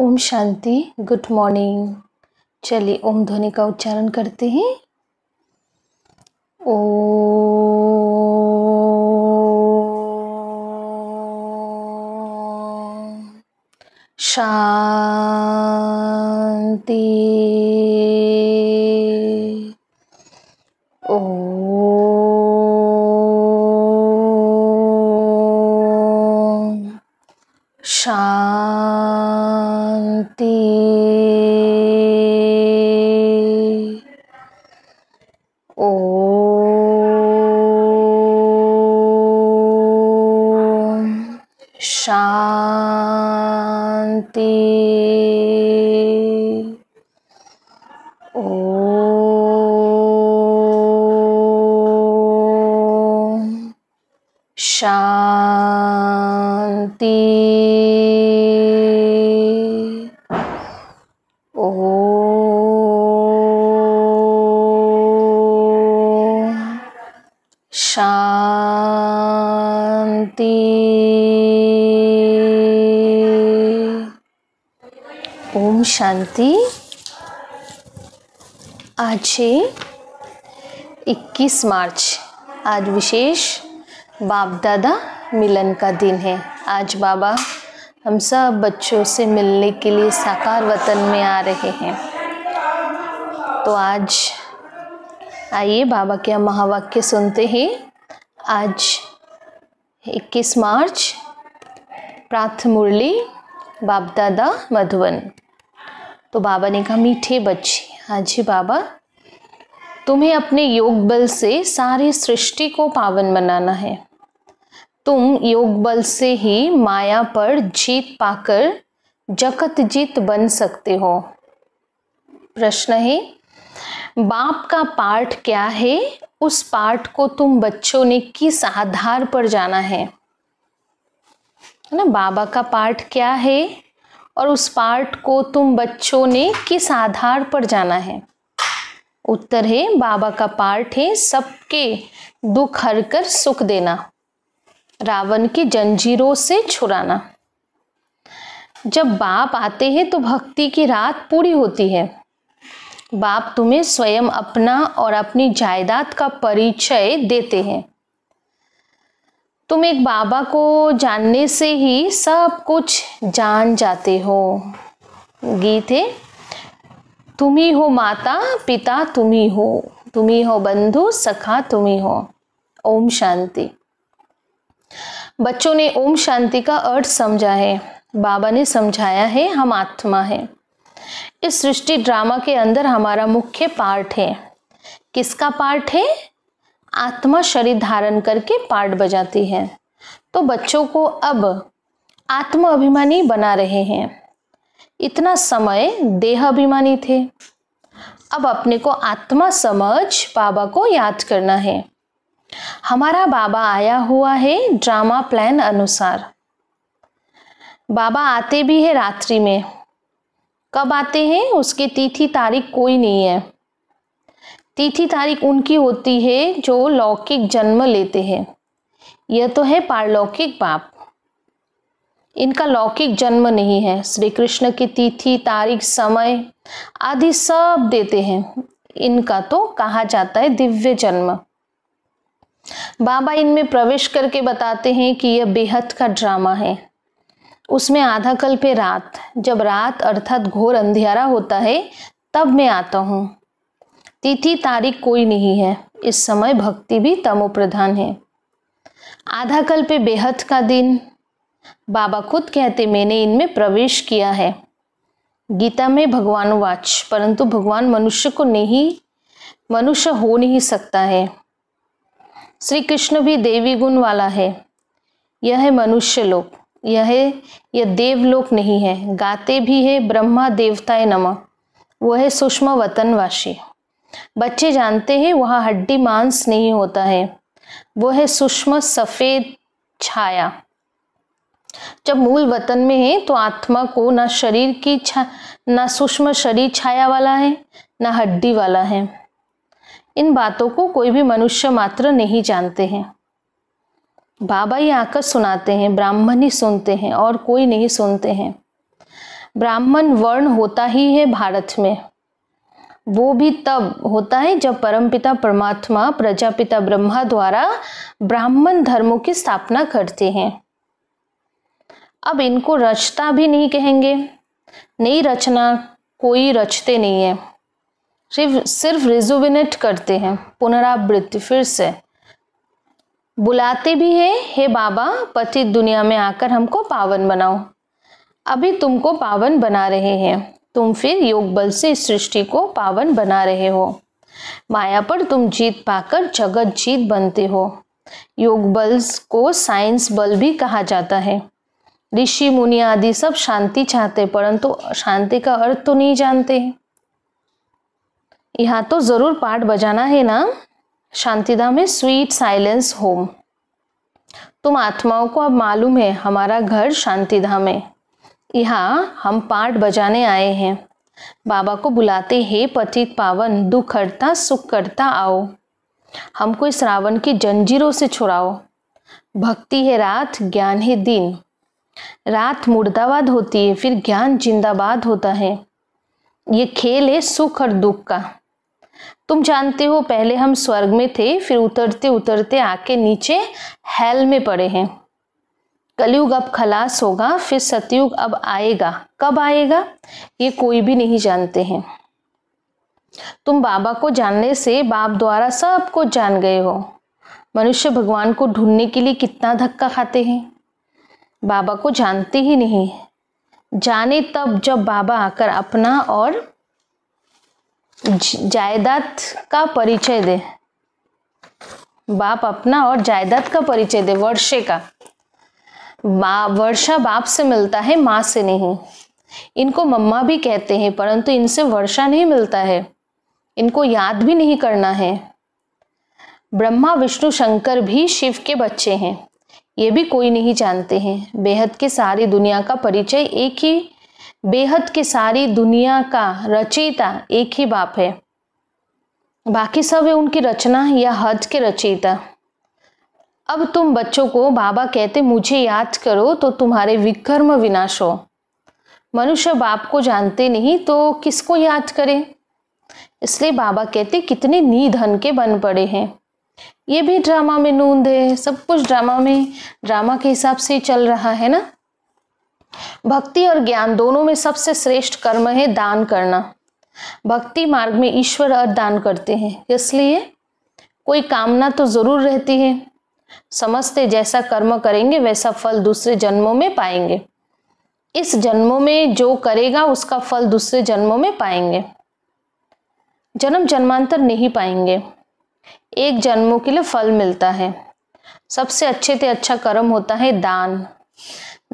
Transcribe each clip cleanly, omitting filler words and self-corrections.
Om Shanti. Good morning. चलिए ओम ध्वनि का उच्चारण करते हैं। ओम शांति। ओम शांति। ओम शांति। ओम शांति। ओम शांति। ओम शांति। आज है 21 मार्च। आज विशेष बाप दादा मिलन का दिन है। आज बाबा हम सब बच्चों से मिलने के लिए साकार वतन में आ रहे हैं। तो आज आइए बाबा के महावाक्य सुनते हैं। आज 21 मार्च प्रातः मुरली बाप दादा मधुबन। तो बाबा ने कहा, मीठे बच्चे, आज ही बाबा तुम्हें अपने योग बल से सारी सृष्टि को पावन बनाना है। तुम योग बल से ही माया पर जीत पाकर जगत जीत बन सकते हो। प्रश्न है, बाप का पाठ क्या है? उस पाठ को तुम बच्चों ने किस आधार पर जाना है ना? बाबा का पाठ क्या है और उस पाठ को तुम बच्चों ने किस आधार पर जाना है? उत्तर है, बाबा का पाठ है सबके दुख हरकर सुख देना, रावण की जंजीरों से छुड़ाना। जब बाप आते हैं तो भक्ति की रात पूरी होती है। बाप तुम्हें स्वयं अपना और अपनी जायदाद का परिचय देते हैं। तुम एक बाबा को जानने से ही सब कुछ जान जाते हो। गीत है, तुम ही हो माता पिता, तुम ही हो बंधु सखा, तुम ही हो। ओम शांति। बच्चों ने ओम शांति का अर्थ समझा है। बाबा ने समझाया है, हम आत्मा हैं। इस सृष्टि ड्रामा के अंदर हमारा मुख्य पार्ट है। किसका पार्ट है? आत्मा शरीर धारण करके पार्ट बजाती है। तो बच्चों को अब आत्म अभिमानी बना रहे हैं। इतना समय देह अभिमानी थे। अब अपने को आत्मा समझ बाबा को याद करना है। हमारा बाबा आया हुआ है ड्रामा प्लान अनुसार। बाबा आते भी है रात्रि में। कब आते हैं? उसकी तिथि तारीख कोई नहीं है। तिथि तारीख उनकी होती है जो लौकिक जन्म लेते हैं। यह तो है पारलौकिक बाप, इनका लौकिक जन्म नहीं है। श्री कृष्ण की तिथि तारीख समय आदि सब देते हैं। इनका तो कहा जाता है दिव्य जन्म। बाबा इनमें प्रवेश करके बताते हैं कि यह बेहद का ड्रामा है। उसमें आधा कल पे रात, जब रात अर्थात घोर अंधियारा होता है तब मैं आता हूँ। तिथि तारीख कोई नहीं है। इस समय भक्ति भी तमो प्रधान है। आधा कल पे बेहद का दिन। बाबा खुद कहते, मैंने इनमें प्रवेश किया है। गीता में भगवान वाच, परंतु भगवान मनुष्य हो नहीं सकता है। श्री कृष्ण भी देवी गुण वाला है। यह है मनुष्य लोक, यह देवलोक नहीं है। गाते भी है ब्रह्मा देवताए नमः। वह है सूक्ष्म वतनवासी। बच्चे जानते हैं वहाँ हड्डी मांस नहीं होता है। वो है सूक्ष्म सफेद छाया। जब मूल वतन में है तो आत्मा को ना शरीर की ना सूक्ष्म शरीर छाया वाला है, ना हड्डी वाला है। इन बातों को कोई भी मनुष्य मात्र नहीं जानते हैं। बाबा ही आकर सुनाते हैं, ब्राह्मण ही सुनते हैं और कोई नहीं सुनते हैं। ब्राह्मण वर्ण होता ही है भारत में, वो भी तब होता है जब परमपिता परमात्मा प्रजापिता ब्रह्मा द्वारा ब्राह्मण धर्मों की स्थापना करते हैं। अब इनको रचता भी नहीं कहेंगे, नहीं रचना, कोई रचते नहीं है, सिर्फ रिजुविनेट करते हैं, पुनरावृत्ति, फिर से बुलाते भी है, हे बाबा पतित दुनिया में आकर हमको पावन बनाओ। अभी तुमको पावन बना रहे हैं, तुम फिर योग बल से इस सृष्टि को पावन बना रहे हो। माया पर तुम जीत पाकर जगत जीत बनते हो। योग बल को साइंस बल भी कहा जाता है। ऋषि मुनि आदि सब शांति चाहते, परंतु शांति का अर्थ तो नहीं जानते। यहाँ तो जरूर पाठ बजाना है ना, शांतिधाम में स्वीट साइलेंस होम। तुम आत्माओं को अब मालूम है हमारा घर शांतिधाम है, यहाँ हम पाठ बजाने आए हैं। बाबा को बुलाते, हे पतित पावन दुख हरता सुख करता आओ, हमको इस रावण की जंजीरों से छुड़ाओ। भक्ति है रात, ज्ञान है दिन। रात मुर्दाबाद होती है, फिर ज्ञान जिंदाबाद होता है। ये खेल है सुख और दुख का। तुम जानते हो पहले हम स्वर्ग में थे, फिर उतरते उतरते आके नीचे हेल में पड़े हैं। कलयुग अब खलास होगा, फिर सतयुग अब आएगा। कब आएगा ये कोई भी नहीं जानते हैं। तुम बाबा को जानने से बाप द्वारा सब कुछ जान गए हो। मनुष्य भगवान को ढूंढने के लिए कितना धक्का खाते हैं, बाबा को जानते ही नहीं। जाने तब जब बाबा आकर अपना और जायदाद का परिचय दे। बाप अपना और जायदाद का परिचय दे, वर्षे का। वर्षा बाप से मिलता है, माँ से नहीं। इनको मम्मा भी कहते हैं, परंतु इनसे वर्षा नहीं मिलता है, इनको याद भी नहीं करना है। ब्रह्मा विष्णु शंकर भी शिव के बच्चे हैं, ये भी कोई नहीं जानते हैं। बेहद की सारी दुनिया का परिचय एक ही, बेहद की सारी दुनिया का रचयिता एक ही बाप है, बाकी सब है उनकी रचना या हद के रचयिता। अब तुम बच्चों को बाबा कहते मुझे याद करो तो तुम्हारे विकर्म विनाश हो। मनुष्य बाप को जानते नहीं तो किसको याद करें, इसलिए बाबा कहते कितने निधन के बन पड़े हैं। ये भी ड्रामा में नूंद है, सब कुछ ड्रामा में, ड्रामा के हिसाब से चल रहा है ना। भक्ति और ज्ञान दोनों में सबसे श्रेष्ठ कर्म है दान करना। भक्ति मार्ग में ईश्वर और दान करते हैं, इसलिए कोई कामना तो जरूर रहती है। समझते जैसा कर्म करेंगे वैसा फल दूसरे जन्मों में पाएंगे। इस जन्मों में जो करेगा उसका फल दूसरे जन्मों में पाएंगे, जन्म जन्मांतर नहीं पाएंगे। एक जन्मों के लिए फल मिलता है। सबसे अच्छे से अच्छा कर्म होता है दान।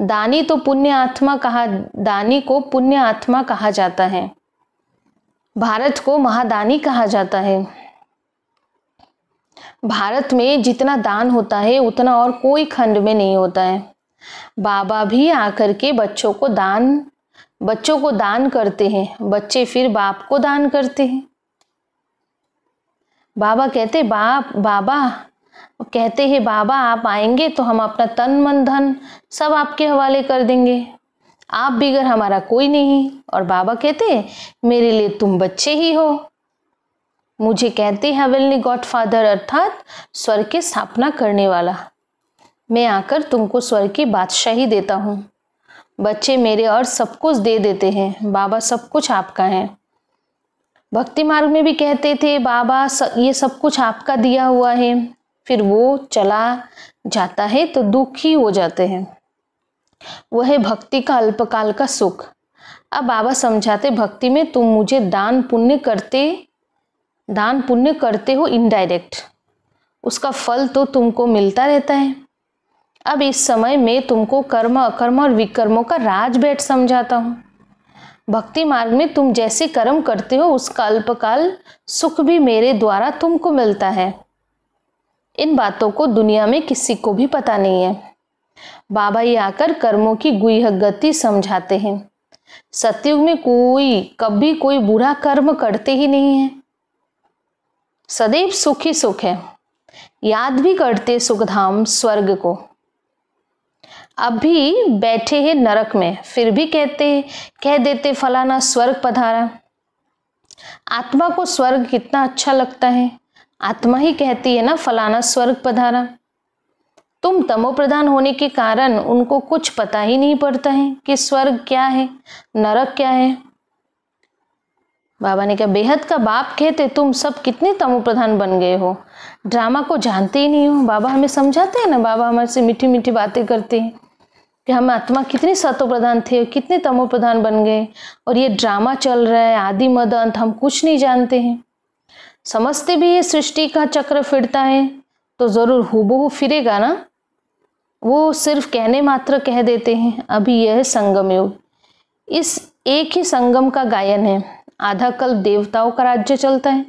दानी तो पुण्य आत्मा कहा, दानी को पुण्य आत्मा कहा जाता है। भारत को महादानी कहा जाता है। भारत में जितना दान होता है उतना और कोई खंड में नहीं होता है। बाबा भी आकर के बच्चों को दान करते हैं, बच्चे फिर बाप को दान करते हैं। बाबा कहते हैं बाबा आप आएंगे तो हम अपना तन मन धन सब आपके हवाले कर देंगे, आप बिगर हमारा कोई नहीं। और बाबा कहते मेरे लिए तुम बच्चे ही हो। मुझे कहते हैं हेवनली गॉडफादर अर्थात स्वर्ग की स्थापना करने वाला। मैं आकर तुमको स्वर्ग की बादशाही देता हूँ। बच्चे मेरे और सब कुछ दे देते हैं, बाबा सब कुछ आपका है। भक्ति मार्ग में भी कहते थे बाबा ये सब कुछ आपका दिया हुआ है, फिर वो चला जाता है तो दुखी हो जाते हैं। वह है भक्ति का अल्पकाल का सुख। अब बाबा समझाते भक्ति में तुम मुझे दान पुण्य करते हो इनडायरेक्ट, उसका फल तो तुमको मिलता रहता है। अब इस समय मैं तुमको कर्म अकर्म और विकर्मों का राजभेद समझाता हूँ। भक्ति मार्ग में तुम जैसे कर्म करते हो उसका अल्पकाल सुख भी मेरे द्वारा तुमको मिलता है। इन बातों को दुनिया में किसी को भी पता नहीं है। बाबा ये आकर कर्मों की गुह्य गति समझाते हैं। सतयुग में कभी कोई बुरा कर्म करते ही नहीं है, सदैव सुख ही सुख है। याद भी करते सुखधाम स्वर्ग को। अभी बैठे हैं नरक में, फिर भी कह देते फलाना स्वर्ग पधारा। आत्मा को स्वर्ग कितना अच्छा लगता है, आत्मा ही कहती है ना फलाना स्वर्ग पधारा। तुम तमो प्रधान होने के कारण उनको कुछ पता ही नहीं पड़ता है कि स्वर्ग क्या है, नरक क्या है। बाबा ने कहा बेहद का बाप कहते तुम सब कितने तमो प्रधान बन गए हो, ड्रामा को जानते ही नहीं हो। बाबा हमें समझाते हैं ना, बाबा हमारे से मीठी मीठी बातें करते हैं कि हम आत्मा कितने सतो प्रधान थे, कितने तमो प्रधान बन गए, और ये ड्रामा चल रहा है आदि मद अंत, हम कुछ नहीं जानते हैं। समझते भी ये सृष्टि का चक्र फिरता है तो जरूर हूबहू फिरेगा ना, वो सिर्फ कहने मात्र कह देते हैं। अभी यह है संगम योग, इस एक ही संगम का गायन है। आधा कल्प देवताओं का राज्य चलता है,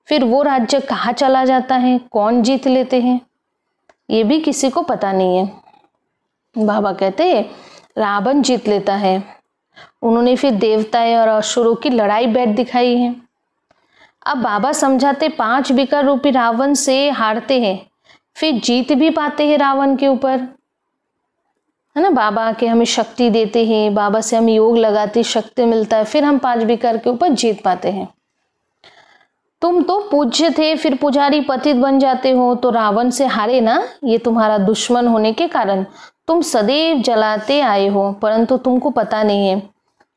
फिर वो राज्य कहाँ चला जाता है, कौन जीत लेते हैं, ये भी किसी को पता नहीं है। बाबा कहते हैं रावण जीत लेता है। उन्होंने फिर देवताएं और असुरों की लड़ाई बैठ दिखाई है। अब बाबा समझाते 5 विकार रूपी रावण से हारते हैं, फिर जीत भी पाते हैं रावण के ऊपर, है ना। बाबा के हमें शक्ति देते हैं, बाबा से हम योग लगाते शक्ति मिलता है, फिर हम 5 विकार के ऊपर जीत पाते हैं। तुम तो पूज्य थे, फिर पुजारी पतित बन जाते हो, तो रावण से हारे ना, ये तुम्हारा दुश्मन होने के कारण तुम सदैव जलाते आए हो, परंतु तुमको पता नहीं है।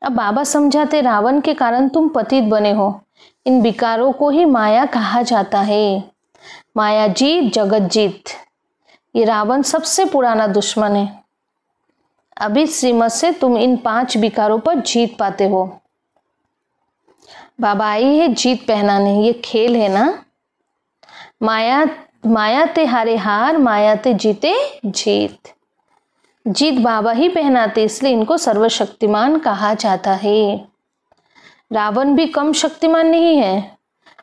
अब बाबा समझाते रावण के कारण तुम पतित बने हो। इन विकारों को ही माया कहा जाता है। माया जीत जगत जीत, ये रावण सबसे पुराना दुश्मन है। अभी श्रीमत से तुम इन 5 विकारों पर जीत पाते हो। बाबा आई है जीत पहनाने, ये खेल है ना। माया ते हारे हार, माया ते जीते जीत। जीत बाबा ही पहनाते, इसलिए इनको सर्वशक्तिमान कहा जाता है। रावण भी कम शक्तिमान नहीं है,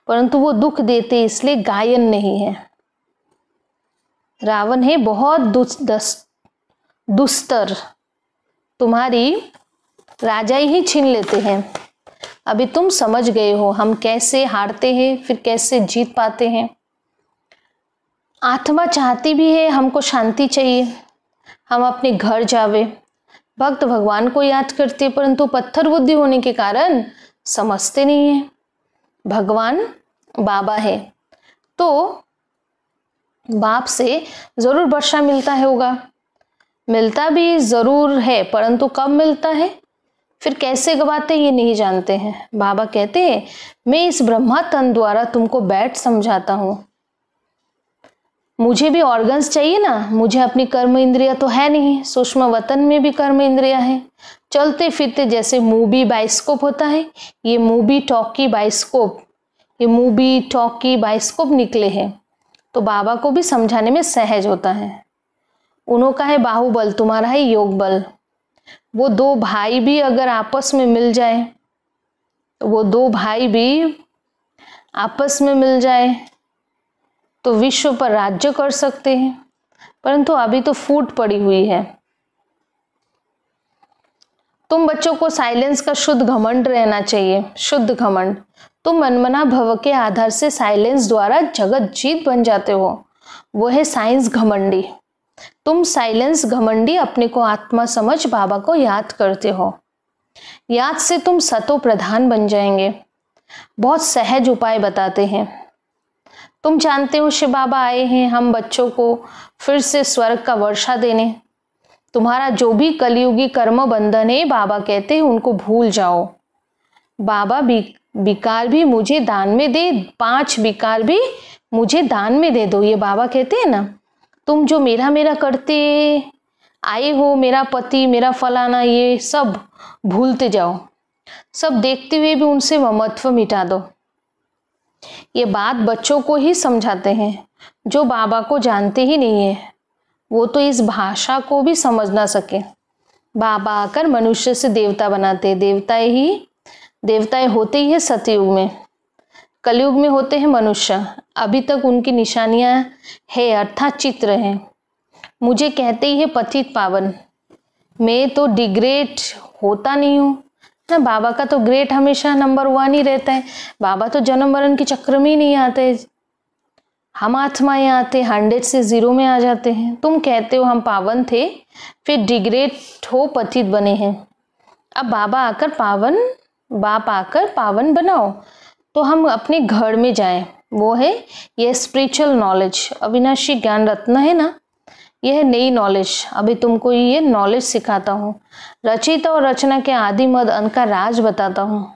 परंतु वो दुख देते इसलिए गायन नहीं है। रावण है बहुत दुस्तर, तुम्हारी राजाई ही छीन लेते हैं। अभी तुम समझ गए हो हम कैसे हारते हैं, फिर कैसे जीत पाते हैं। आत्मा चाहती भी है हमको शांति चाहिए, हम अपने घर जावे। भक्त भगवान को याद करते, परंतु पत्थर बुद्धि होने के कारण समझते नहीं है। भगवान बाबा है तो बाप से जरूर वर्षा मिलता है होगा, मिलता भी जरूर है, परंतु कब मिलता है, फिर कैसे गवाते ये नहीं जानते हैं। बाबा कहते हैं मैं इस ब्रह्मा तन द्वारा तुमको बैठ समझाता हूँ। मुझे भी ऑर्गन्स चाहिए ना, मुझे अपनी कर्म इंद्रिया तो है नहीं, सूक्ष्म वतन में भी कर्म इंद्रिया है। चलते फिरते जैसे मूवी बाइस्कोप होता है, ये मूवी टॉकी बाइस्कोप, ये मूवी टॉकी बाइस्कोप निकले हैं, तो बाबा को भी समझाने में सहज होता है। उनका है बाहुबल, तुम्हारा है योग बल। वो 2 भाई भी अगर आपस में मिल जाए, तो वो 2 भाई भी आपस में मिल जाए तो विश्व पर राज्य कर सकते हैं, परंतु अभी तो फूट पड़ी हुई है। तुम बच्चों को साइलेंस का शुद्ध घमंड रहना चाहिए, शुद्ध घमंड। तुम मनमना भव के आधार से साइलेंस द्वारा जगत जीत बन जाते हो, वो है साइंस घमंडी। तुम साइलेंस घमंडी अपने को आत्मा समझ बाबा को याद करते हो, याद से तुम सतो प्रधान बन जाएंगे। बहुत सहज उपाय बताते हैं। तुम जानते हो शिव बाबा आए हैं हम बच्चों को फिर से स्वर्ग का वर्षा देने। तुम्हारा जो भी कलयुगी कर्म बंधन है, बाबा कहते हैं उनको भूल जाओ। बाबा विकार भी मुझे दान में दे, 5 विकार भी मुझे दान में दे दो, ये बाबा कहते हैं ना। तुम जो मेरा मेरा करते आए हो, मेरा पति, मेरा फलाना, ये सब भूलते जाओ। सब देखते हुए भी उनसे ममत्व मिटा दो। ये बात बच्चों को ही समझाते हैं, जो बाबा को जानते ही नहीं है, वो तो इस भाषा को भी समझ ना सके। बाबा आकर मनुष्य से देवता बनाते, देवताएं होते ही है सतयुग में, कलयुग में होते हैं मनुष्य। अभी तक उनकी निशानियां है, अर्थात चित्र हैं। मुझे कहते ही है पतित पावन, मैं तो डिग्रेड होता नहीं हूँ ना। बाबा का तो ग्रेट हमेशा नंबर 1 ही रहता है। बाबा तो जन्म मरण के चक्र में ही नहीं आते। हम आत्माएं आते 100 से 0 में आ जाते हैं। तुम कहते हो हम पावन थे, फिर डिग्रेड हो पतित बने हैं। अब बाप आकर पावन बनाओ तो हम अपने घर में जाएं। वो है ये स्पिरिचुअल नॉलेज, अविनाशी ज्ञान रत्न है ना, यह नई नॉलेज। अभी तुमको ये नॉलेज सिखाता हूँ। रचयिता और रचना के आदि मद अंत का राज बताता हूँ।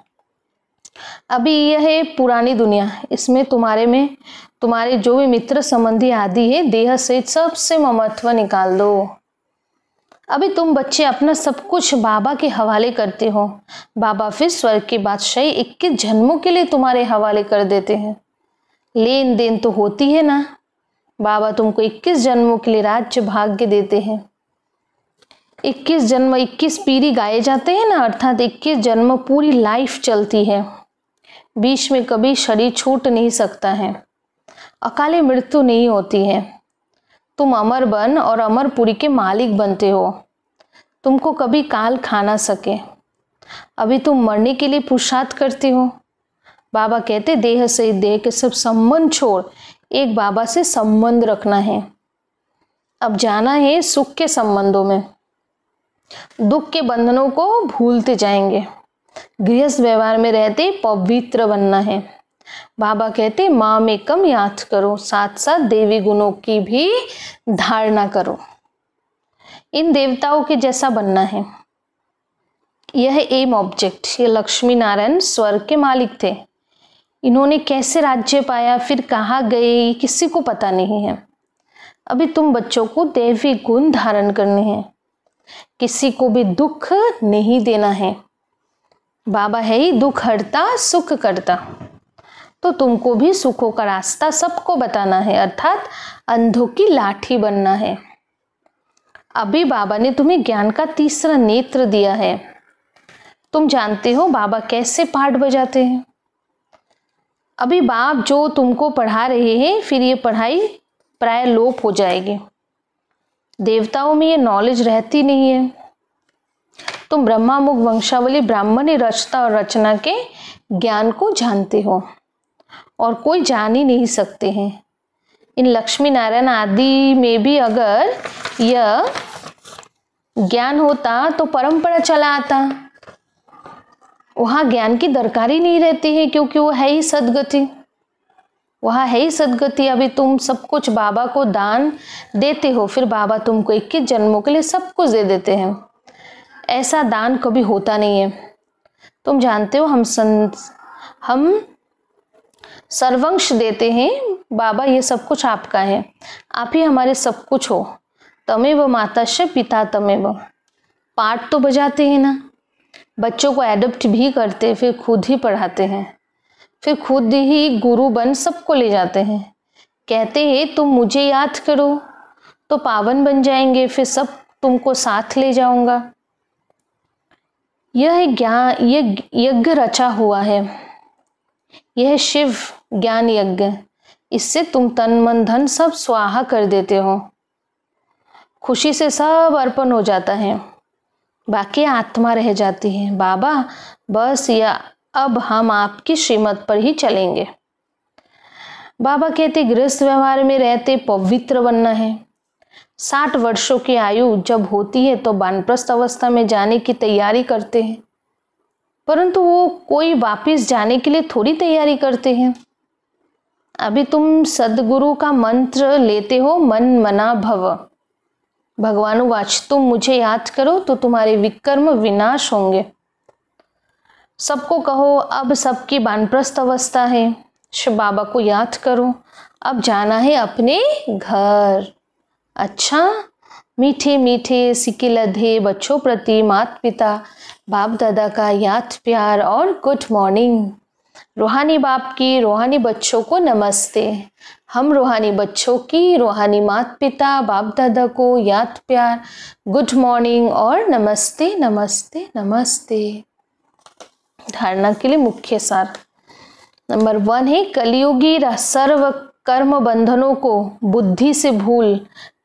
अभी यह है पुरानी दुनिया, इसमें तुम्हारे जो भी मित्र संबंधी आदि है, देह सहित सबसे ममत्व निकाल दो। अभी तुम बच्चे अपना सब कुछ बाबा के हवाले करते हो। बाबा फिर स्वर्ग के बादशाही 21 जन्मों के लिए तुम्हारे हवाले कर देते हैं। लेन देन तो होती है ना। बाबा तुमको 21 जन्मों के लिए राज्य भाग्य देते हैं। 21 जन्म 21 पीढ़ी गाए जाते हैं ना, अर्थात 21 जन्म पूरी लाइफ चलती है। बीच में कभी शरीर छूट नहीं सकता है, अकाले मृत्यु नहीं होती है। तुम अमर बन और अमरपुरी के मालिक बनते हो। तुमको कभी काल खा ना सके। अभी तुम मरने के लिए पुरुषार्थ करते हो। बाबा कहते देह से देह के सब संबंध छोड़ एक बाबा से संबंध रखना है। अब जाना है सुख के संबंधों में, दुख के बंधनों को भूलते जाएंगे। गृहस्थ व्यवहार में रहते पवित्र बनना है। बाबा कहते माँ में कम याद करो, साथ साथ देवी गुणों की भी धारणा करो। इन देवताओं के जैसा बनना है। यह एम ऑब्जेक्ट। ये लक्ष्मी नारायण स्वर्ग के मालिक थे। इन्होंने कैसे राज्य पाया, फिर कहाँ गए, किसी को पता नहीं है। अभी तुम बच्चों को दैवी गुण धारण करने हैं। किसी को भी दुख नहीं देना है। बाबा है ही दुख हरता सुख करता, तो तुमको भी सुखों का रास्ता सबको बताना है, अर्थात अंधों की लाठी बनना है। अभी बाबा ने तुम्हें ज्ञान का तीसरा नेत्र दिया है। तुम जानते हो बाबा कैसे पाठ बजाते हैं। अभी बाप जो तुमको पढ़ा रहे हैं, फिर ये पढ़ाई प्राय लोप हो जाएगी। देवताओं में ये नॉलेज रहती नहीं है। तुम ब्रह्मामुख वंशावली ब्राह्मण रचता और रचना के ज्ञान को जानते हो और कोई जान ही नहीं सकते हैं। इन लक्ष्मी नारायण आदि में भी अगर यह ज्ञान होता तो परंपरा चला आता। वहाँ ज्ञान की दरकारी नहीं रहती है, क्योंकि वो है ही सदगति। वहाँ है ही सदगति। अभी तुम सब कुछ बाबा को दान देते हो, फिर बाबा तुमको 21 जन्मों के लिए सब कुछ दे देते हैं। ऐसा दान कभी होता नहीं है। तुम जानते हो हम सर्वंश देते हैं। बाबा ये सब कुछ आपका है, आप ही हमारे सब कुछ हो। तमेव माताश्च पिता तमेव। पाठ तो बजाते हैं ना, बच्चों को एडप्ट भी करते, फिर खुद ही पढ़ाते हैं, फिर खुद ही गुरु बन सबको ले जाते हैं। कहते हैं तुम मुझे याद करो तो पावन बन जाएंगे, फिर सब तुमको साथ ले जाऊंगा। यह यज्ञ रचा हुआ है। यह शिव ज्ञान यज्ञ। इससे तुम तन मन धन सब स्वाहा कर देते हो। खुशी से सब अर्पण हो जाता है, बाकी आत्मा रह जाती है। बाबा बस या अब हम आपकी श्रीमत पर ही चलेंगे। बाबा कहते गृहस्थ व्यवहार में रहते पवित्र बनना है। 60 वर्षों की आयु जब होती है तो वानप्रस्थ अवस्था में जाने की तैयारी करते हैं, परंतु वो कोई वापिस जाने के लिए थोड़ी तैयारी करते हैं। अभी तुम सदगुरु का मंत्र लेते हो, मन मना भव। भगवानुवाच तुम मुझे याद करो तो तुम्हारे विकर्म विनाश होंगे। सबको कहो अब सबकी वानप्रस्थ अवस्था है, शिव बाबा को याद करो, अब जाना है अपने घर। अच्छा, मीठे मीठे सिके लधे बच्चों प्रति माता पिता बाप दादा का याद प्यार और गुड मॉर्निंग। रूहानी बाप की रूहानी बच्चों को नमस्ते। हम रूहानी बच्चों की रूहानी माता पिता बाप दादा को याद प्यार, गुड मॉर्निंग और नमस्ते नमस्ते नमस्ते। धारणा के लिए मुख्य सार नंबर 1 है कलियुगी सर्व कर्म बंधनों को बुद्धि से भूल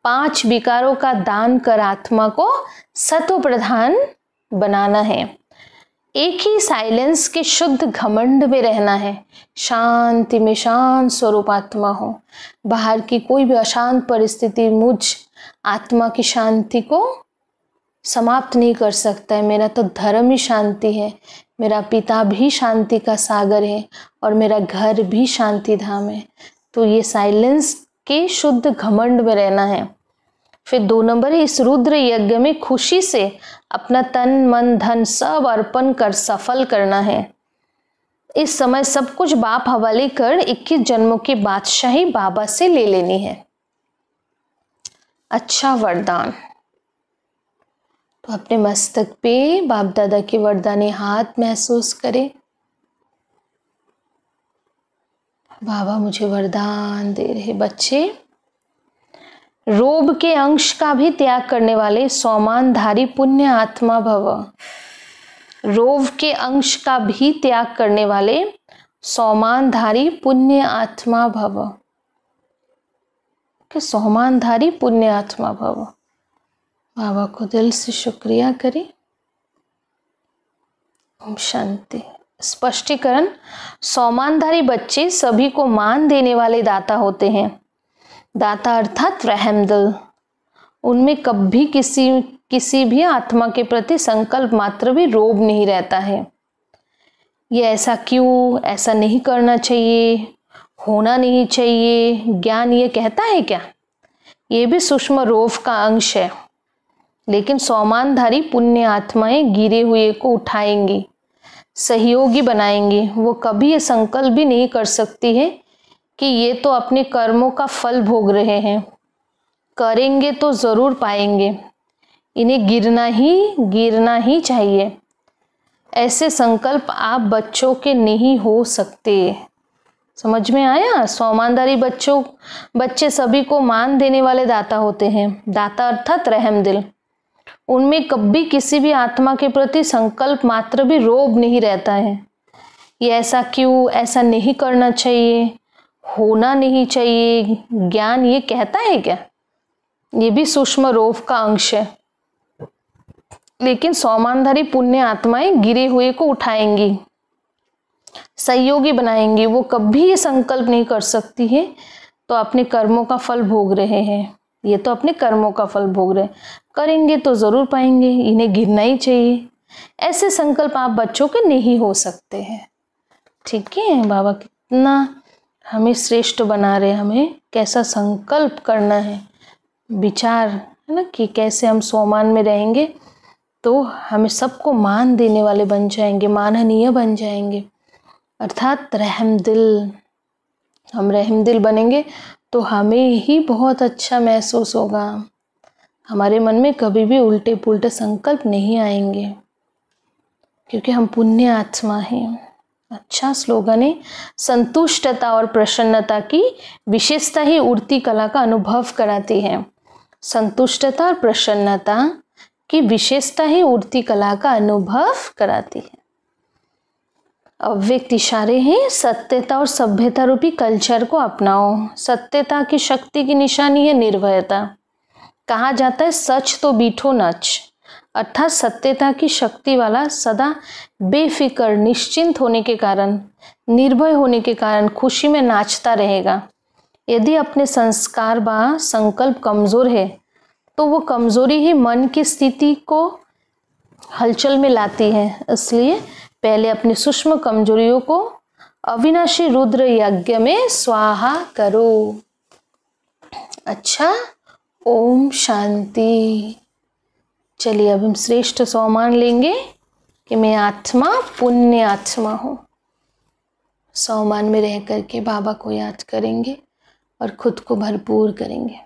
5 विकारों का दान कर आत्मा को सत्व प्रधान बनाना है। एक ही साइलेंस के शुद्ध घमंड में रहना है। शांति में शांत स्वरूप आत्मा हो। बाहर की कोई भी अशांत परिस्थिति मुझ आत्मा की शांति को समाप्त नहीं कर सकता है। मेरा तो धर्म ही शांति है, मेरा पिता भी शांति का सागर है और मेरा घर भी शांति धाम है। तो ये साइलेंस के शुद्ध घमंड में रहना है। फिर 2 नंबर है, इस रुद्र यज्ञ में खुशी से अपना तन मन धन सब अर्पण कर सफल करना है। इस समय सब कुछ बाप हवाले कर 21 जन्मों की बादशाही बाबा से ले लेनी है। अच्छा वरदान। तो अपने मस्तक पे बाप दादा के वरदानी हाथ महसूस करें। बाबा मुझे वरदान दे रहे, बच्चे रोब के अंश का भी त्याग करने वाले सौमानधारी पुण्य आत्मा भव। रोब के अंश का भी त्याग करने वाले सौमानधारी पुण्य आत्मा भव। कि सौमानधारी पुण्य आत्मा भव। बाबा को दिल से शुक्रिया करें। ओम शांति। स्पष्टीकरण, सौमानधारी बच्चे सभी को मान देने वाले दाता होते हैं। दाता अर्थात रहमदिल। उनमें कभी किसी भी आत्मा के प्रति संकल्प मात्र भी रोब नहीं रहता है। ये ऐसा क्यों, ऐसा नहीं करना चाहिए, होना नहीं चाहिए, ज्ञान ये कहता है क्या? ये भी सूक्ष्म रोब का अंश है। लेकिन सौमानधारी पुण्य आत्माएं गिरे हुए को उठाएंगी, सहयोगी बनाएंगी। वो कभी ये संकल्प भी नहीं कर सकती है कि ये तो अपने कर्मों का फल भोग रहे हैं, करेंगे तो जरूर पाएंगे, इन्हें गिरना ही चाहिए। ऐसे संकल्प आप बच्चों के नहीं हो सकते। समझ में आया? सौमानदारी बच्चे सभी को मान देने वाले दाता होते हैं। दाता अर्थात रहमदिल। उनमें कभी किसी भी आत्मा के प्रति संकल्प मात्र भी रोब नहीं रहता है। ये ऐसा क्यों, ऐसा नहीं करना चाहिए, होना नहीं चाहिए, ज्ञान ये कहता है क्या? ये भी सूक्ष्म रोब का अंश है। लेकिन सौमानधारी पुण्य आत्माएं गिरे हुए को उठाएंगी, सहयोगी बनाएंगी। वो कभी ये संकल्प नहीं कर सकती है तो अपने कर्मों का फल भोग रहे हैं। ये तो अपने कर्मों का फल भोग रहे हैं, करेंगे तो जरूर पाएंगे, इन्हें गिरना ही चाहिए। ऐसे संकल्प आप बच्चों के नहीं हो सकते हैं। ठीक है? बाबा कितना हमें श्रेष्ठ बना रहे, हमें कैसा संकल्प करना है, विचार है ना, कि कैसे हम सोमान में रहेंगे तो हमें सबको मान देने वाले बन जाएंगे, माननीय बन जाएंगे। अर्थात रहमदिल। हम रहमदिल बनेंगे तो हमें ही बहुत अच्छा महसूस होगा। हमारे मन में कभी भी उल्टे पुल्टे संकल्प नहीं आएंगे क्योंकि हम पुण्य आत्मा हैं। अच्छा स्लोगन है, संतुष्टता और प्रसन्नता की विशेषता ही उड़ती कला का अनुभव कराती है। संतुष्टता और प्रसन्नता की विशेषता ही उड़ती कला का अनुभव कराती है। अव्यक्त इशारे हैं, सत्यता और सभ्यता रूपी कल्चर को अपनाओ। सत्यता की शक्ति की निशानी है निर्भयता। कहा जाता है सच तो बीठो नच, अर्थात सत्यता की शक्ति वाला सदा बेफिक्र निश्चिंत होने के कारण, निर्भय होने के कारण खुशी में नाचता रहेगा। यदि अपने संस्कार व संकल्प कमजोर है तो वो कमजोरी ही मन की स्थिति को हलचल में लाती है। इसलिए पहले अपनी सूक्ष्म कमजोरियों को अविनाशी रुद्र यज्ञ में स्वाहा करो। अच्छा, ओम शांति। चलिए अब हम श्रेष्ठ सोमान लेंगे कि मैं आत्मा पुण्य आत्मा हूँ। सोमान में रह करके बाबा को याद करेंगे और खुद को भरपूर करेंगे।